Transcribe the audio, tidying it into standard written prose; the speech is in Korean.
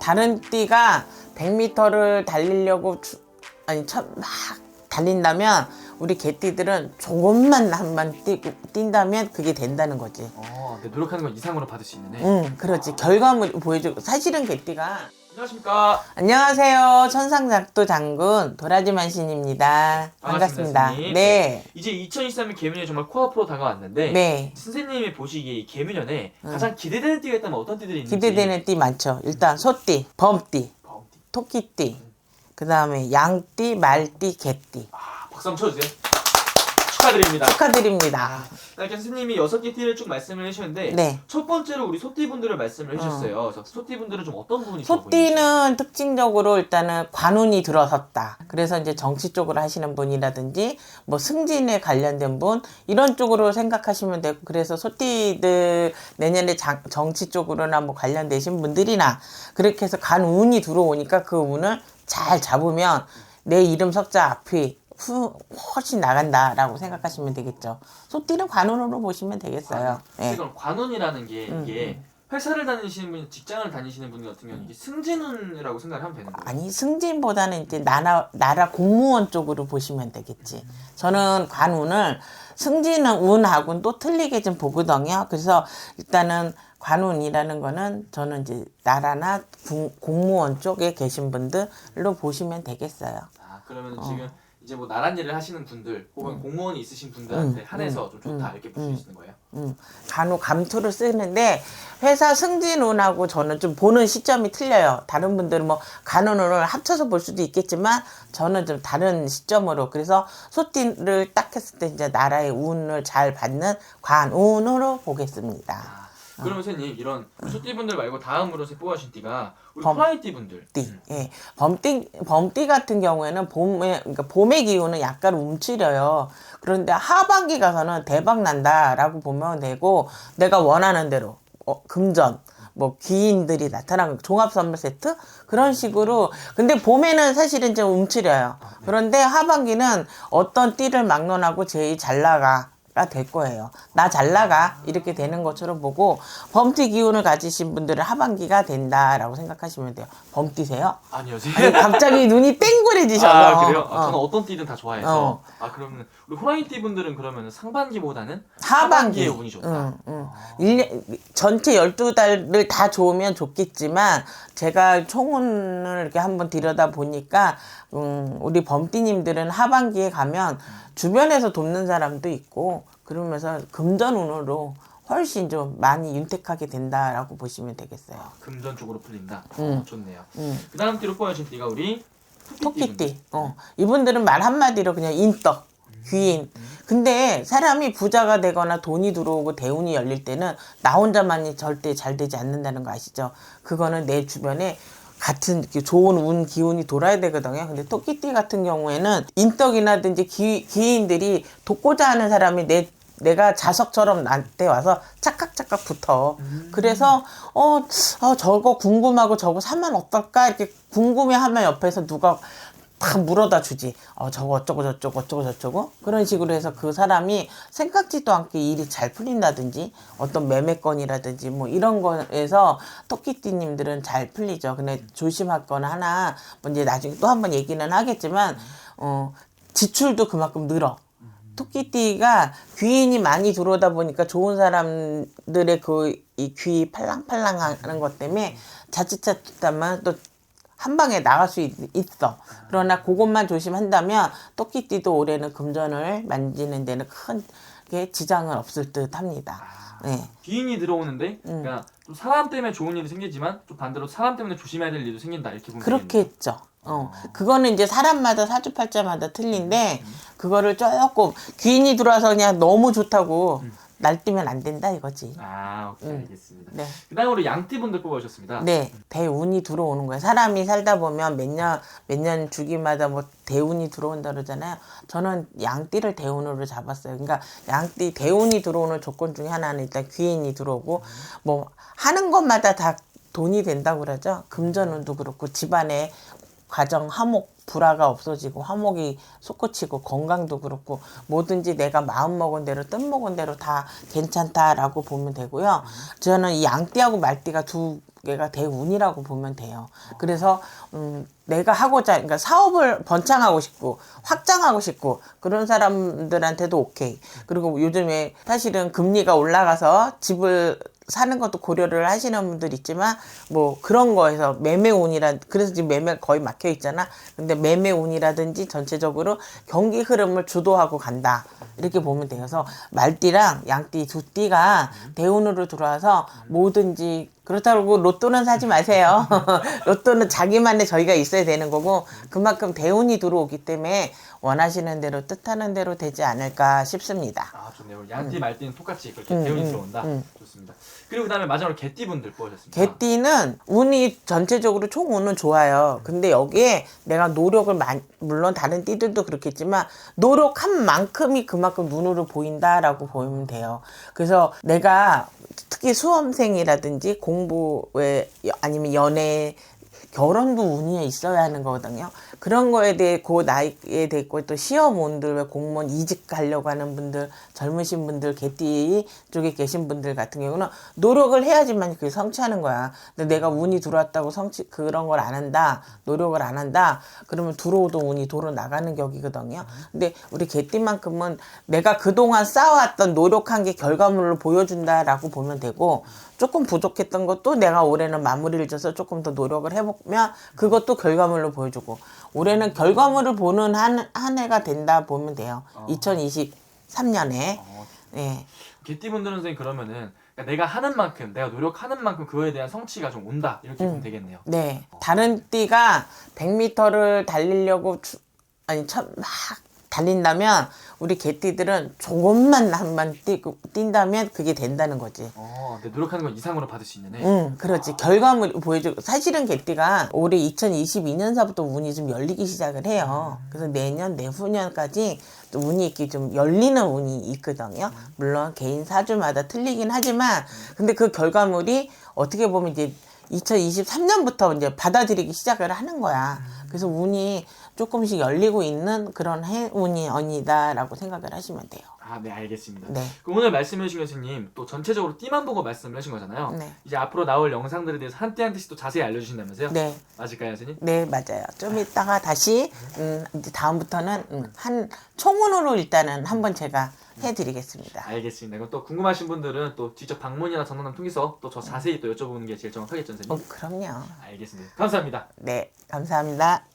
다른 띠가 100m를 달리려고 막 달린다면 우리 개띠들은 조금만 한번 뛴다면 그게 된다는 거지. 네, 노력하는 건 이상으로 받을 수 있는 애. 응, 그렇지. 결과물 보여주고. 사실은 개띠가. 안녕하십니까. 안녕하세요. 천상작도 장군 도라지만신입니다. 반갑습니다. 선생님. 네. 이제 2023년 개묘년이 정말 코앞으로 다가왔는데 네. 선생님이 보시기에 이 개묘년에 가장 기대되는 띠가 있다면 어떤 띠들이 있는지. 기대되는 띠 많죠. 일단 소띠, 범띠, 범띠. 토끼띠, 그 다음에 양띠, 말띠, 개띠. 박수 한번 쳐주세요. 축하드립니다. 축하드립니다. 이렇게 선생님이 6개 띠를 쭉 말씀을 해주셨는데 네. 첫 번째로 우리 소띠분들을 말씀을 해주셨어요. 그래서 소띠분들은 좀 어떤 부분이 좋아 보이는지. 소띠는 특징적으로 일단은 관운이 들어섰다. 그래서 이제 정치 쪽으로 하시는 분이라든지 뭐 승진에 관련된 분 이런 쪽으로 생각하시면 되고, 그래서 소띠들 내년에 정치 쪽으로나 뭐 관련되신 분들이나 그렇게 해서 관운이 들어오니까 그 운을 잘 잡으면 내 이름 석자 앞이 훨씬 나간다라고 생각하시면 되겠죠. 소띠는 관운으로 보시면 되겠어요. 네. 그럼 관운이라는 게 이게 회사를 다니시는 분, 직장을 다니시는 분 같은 경우는 이게 승진운이라고 생각을 하면 되는 거예요? 아니, 승진보다는 이제 나라 공무원 쪽으로 보시면 되겠지. 저는 관운을 승진은 운하고는 또 틀리게 좀 보거든요. 그래서 일단은 관운이라는 거는 저는 이제 나라나 공무원 쪽에 계신 분들로 보시면 되겠어요. 그러면 지금 이제 뭐 나란 일을 하시는 분들 혹은 공무원이 있으신 분들한테 한해서 좀 좋다 이렇게 볼 수 있는 거예요? 간혹 감투를 쓰는데 회사 승진운하고 저는 좀 보는 시점이 틀려요. 다른 분들은 뭐 간운을 합쳐서 볼 수도 있겠지만 저는 좀 다른 시점으로, 그래서 소띠를 딱 했을 때 이제 나라의 운을 잘 받는 관운으로 보겠습니다. 그러면 선생님 이런 소띠분들 말고 다음으로 뽑아주신 띠가 우리 호랑이띠분들. 예. 범띠 같은 경우에는 그러니까 봄의 기운은 약간 움츠려요. 그런데 하반기 가서는 대박 난다라고 보면 되고, 내가 원하는 대로 금전, 뭐 귀인들이 나타나는 종합 선물 세트 그런 식으로. 근데 봄에는 사실은 좀 움츠려요. 그런데 하반기는 어떤 띠를 막론하고 제일 잘 나가 될 거예요. 나 잘 나가 이렇게 되는 것처럼 보고, 범띠 기운을 가지신 분들은 하반기가 된다라고 생각하시면 돼요. 범띠세요? 아니요. 아니, 갑자기 눈이 땡그레지셔서. 그래요? 저는 어떤 띠든 다 좋아해서. 그러면 우리 호랑이띠분들은 그러면 상반기보다는 하반기에 운이 좋다. 전체 12달을 다 좋으면 좋겠지만 제가 총운을 이렇게 한번 들여다 보니까 우리 범띠님들은 하반기에 가면 주변에서 돕는 사람도 있고 그러면서 금전운으로 훨씬 좀 많이 윤택하게 된다라고 보시면 되겠어요. 금전 쪽으로 풀린다. 좋네요. 그 다음 띠로 뽑아주신 띠가 우리 토끼띠. 이분들은 말 한마디로 그냥 인덕, 귀인. 근데 사람이 부자가 되거나 돈이 들어오고 대운이 열릴 때는 나 혼자만이 절대 잘 되지 않는다는 거 아시죠? 그거는 내 주변에 같은 좋은 운 기운이 돌아야 되거든요. 근데 토끼띠 같은 경우에는 인덕이라든지 귀인들이 돕고자 하는 사람이 내가 자석처럼 나한테 와서 착각착각 붙어. 그래서 저거 궁금하고 저거 사면 어떨까 이렇게 궁금해하면 옆에서 누가 탁 물어다 주지. 저거 어쩌고 저쩌고 그런 식으로 해서 그 사람이 생각지도 않게 일이 잘 풀린다든지 어떤 매매건이라든지 뭐 이런 거에서 토끼띠님들은 잘 풀리죠. 근데 조심할 건 하나, 이제 나중에 또 한번 얘기는 하겠지만 지출도 그만큼 늘어. 토끼띠가 귀인이 많이 들어오다 보니까 좋은 사람들의 이 귀 팔랑팔랑하는 것 때문에 자칫하면 또 한 방에 나갈 수 있어. 그러나 그것만 조심한다면 토끼띠도 올해는 금전을 만지는 데는 크게 지장은 없을 듯 합니다. 네. 귀인이 들어오는데 그러니까 좀 사람 때문에 좋은 일이 생기지만 좀 반대로 사람 때문에 조심해야 될 일도 생긴다 이렇게 보면 그렇겠죠. 그거는 이제 사람마다 사주팔자마다 틀린데 그거를 조금 귀인이 들어와서 그냥 너무 좋다고 날뛰면 안 된다 이거지. 오케이, 알겠습니다. 네. 그 다음으로 양띠분들 뽑아주셨습니다. 네, 대운이 들어오는 거예요. 사람이 살다 보면 몇 년 주기마다 뭐 대운이 들어온다 그러잖아요. 저는 양띠를 대운으로 잡았어요. 그러니까 양띠 대운이 들어오는 조건 중에 하나는 일단 귀인이 들어오고 뭐 하는 것마다 다 돈이 된다고 그러죠. 금전운도 그렇고 집안에 가정 화목 불화가 없어지고 화목이 솟구치고 건강도 그렇고 뭐든지 내가 마음먹은 대로 뜻먹은 대로 다 괜찮다라고 보면 되고요. 저는 이 양띠하고 말띠가 두 개가 대운이라고 보면 돼요. 그래서 내가 그러니까 사업을 번창하고 싶고 확장하고 싶고 그런 사람들한테도 오케이. 그리고 요즘에 사실은 금리가 올라가서 집을 사는 것도 고려를 하시는 분들 있지만 뭐 그런 거에서 그래서 지금 매매 거의 막혀 있잖아. 근데 매매운이라든지 전체적으로 경기 흐름을 주도하고 간다. 이렇게 보면 돼요. 그래서 말띠랑 양띠 두 띠가 대운으로 들어와서 뭐든지 그렇다고 로또는 사지 마세요. 로또는 자기만의 저희가 있어야 되는 거고 그만큼 대운이 들어오기 때문에 원하시는 대로 뜻하는 대로 되지 않을까 싶습니다. 아 좋네요. 양띠 말띠는 똑같이 그렇게 대운이 들어온다. 좋습니다. 그리고 그다음에 마지막으로 개띠분들 뽑으셨습니다. 개띠는 운이 전체적으로 총 운은 좋아요. 근데 여기에 내가 노력을 물론 다른 띠들도 그렇겠지만 노력한 만큼이 그만큼 눈으로 보인다라고 보면 돼요. 그래서 내가 특히 수험생이라든지 공부에 아니면 연애 결혼도 운이 있어야 하는 거거든요. 그런 거에 대해 그 나이에 대고 또 시험운들 공무원 이직 가려고 하는 분들 젊으신 분들 개띠 쪽에 계신 분들 같은 경우는 노력을 해야지만 그게 성취하는 거야. 근데 내가 운이 들어왔다고 그런 걸 안 한다. 노력을 안 한다. 그러면 들어오던 운이 돌아 나가는 격이거든요. 근데 우리 개띠만큼은 내가 그동안 쌓아왔던 노력한 게 결과물로 보여준다라고 보면 되고 조금 부족했던 것도 내가 올해는 마무리를 져서 조금 더 노력을 해보면 그것도 결과물로 보여주고 올해는 결과물을 보는 한 해가 된다 보면 돼요. 2023년에. 네. 개띠분들은 선생님 그러면은 그러니까 내가 하는 만큼 내가 노력하는 만큼 그거에 대한 성취가 좀 온다 이렇게 보면 되겠네요. 네. 다른 띠가 100m를 달리려고 막 달린다면 우리 개띠들은 조금만 한번 뛴다면 그게 된다는 거지. 근데 노력하는 건 이상으로 받을 수 있는 애. 그렇지. 결과물 보여주고 사실은 개띠가 올해 2022년서부터 운이 좀 열리기 시작을 해요. 그래서 내년 내후년까지 또 운이 있기 좀 열리는 운이 있거든요. 물론 개인 사주마다 틀리긴 하지만 근데 그 결과물이 어떻게 보면 이제 2023년부터 이제 받아들이기 시작을 하는 거야. 그래서 운이 조금씩 열리고 있는 그런 해운이 아니다라고 생각을 하시면 돼요. 아, 네, 알겠습니다. 네. 그럼 오늘 말씀해 주신 교수님 또 전체적으로 띠만 보고 말씀을 하신 거잖아요. 네. 이제 앞으로 나올 영상들에 대해서 한 띠 한 띠씩 또 자세히 알려주신다면서요? 네. 맞을까요, 교수님? 네, 맞아요. 좀 이따가 다시 이제 다음부터는 한 총운으로 일단은 한번 제가 해드리겠습니다. 알겠습니다. 그럼 또 궁금하신 분들은 또 직접 방문이나 전화를 통해서 또 저 자세히 또 여쭤보는 게 제일 정확하겠죠, 선생님? 그럼요. 알겠습니다. 감사합니다. 네, 감사합니다.